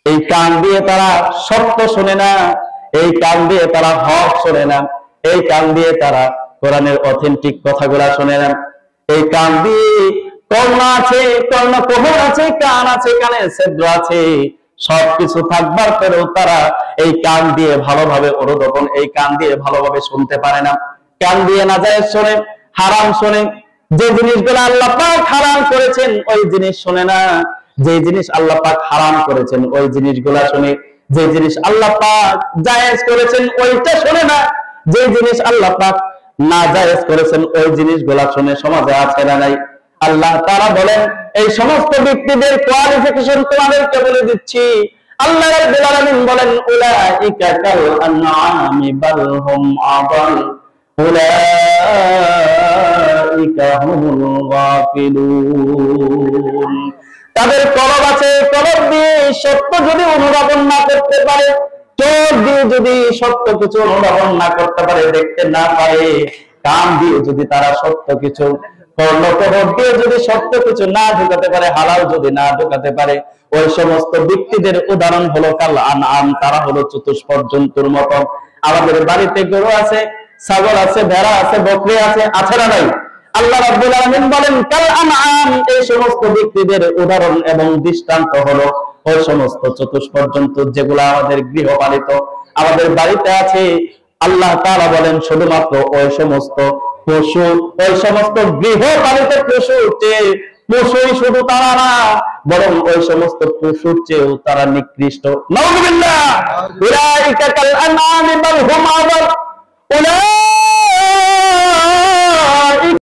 এই কান দিয়ে তারা সত্য শোনে না, এই কান দিয়ে তারা হক শোনে না, এই কান দিয়ে তারা কোরআনের অথেন্টিক কথাগুলা শোনে না। এই কান দিয়ে কর্ণ আছে, কর্ণকোহর আছে, কান আছে, কানের ছিদ্র আছে, সবকিছু থাকবার পরেও তারা এই কান দিয়ে ভালোভাবে অনুধাবন, এই কান দিয়ে ভালোভাবে শুনতে পারে না। কান দিয়ে নাজায়েজ শোনে, হারাম শোনে। যে জিনিসগুলো আল্লাহ পাক হারাম করেছেন ওই জিনিস শোনে না, যে জিনিস আল্লাহ পাক হারাম করেছেন ওই জিনিসগুলা শোনে, যে জিনিস আল্লাহ পাক জায়েজ করেছেন ওইটা শোনে না, যে জিনিস আল্লাহ পাক না জায়েজ করেছেন ওই জিনিসগুলা শুনে। সমাজে আছে না নাই? আল্লাহ তাআলা বলেন এই সমস্ত ব্যক্তিদের কোয়ালিফিকেশন তোমাদেরকে বলে দিচ্ছি। আল্লাহ রাব্বুল আলামিন বলেন উলাইকা কাল আনআমি বাল হুম আদাল উলাইকা হুমুল গাফিলুন। তাদের কলব আছে, কলব দিয়ে সত্য যদি অনুধাবন না করতে পারে, চোখ দিয়ে যদি সত্য কিছু অনুধাবন না করতে পারে, দেখতে না পারে, কান দিয়ে যদি তারা সত্য কিছু, কর্ণকোহর দিয়ে যদি সত্য কিছু না ঢুকাতে পারে, হালাল যদি না ঢুকাতে পারে, ওই সমস্ত ব্যক্তিদের উদাহরণ হলো কাল আনআম, তারা হলো চতুষ্পদ জন্তুর মতো। আমাদের বাড়িতে গরু আছে, ছাগল আছে, ভেড়া আছে, বকরি আছে, আছে না নাই? আল্লাহ রাব্বুল আলামিন বলেন কাল আনআম, এই সমস্ত ব্যক্তিদের উদাহরণ এবং দৃষ্টান্ত হলো ওই সমস্ত চতুষ্পদ জন্তু যেগুলো আমাদের গৃহপালিত, আমাদের বাড়িতে আছে। আল্লাহ তাআলা বলেন শুধুমাত্র ওই সমস্ত পশু, ওই সমস্ত গৃহপালিত পশুর চেয়ে, পশুই শুধু তারা না, বরং ওই সমস্ত পশুর চেয়েও তারা নিকৃষ্ট। নাউযুবিল্লাহ। উলাইকা কাল আনআমি বাল হুম আদাল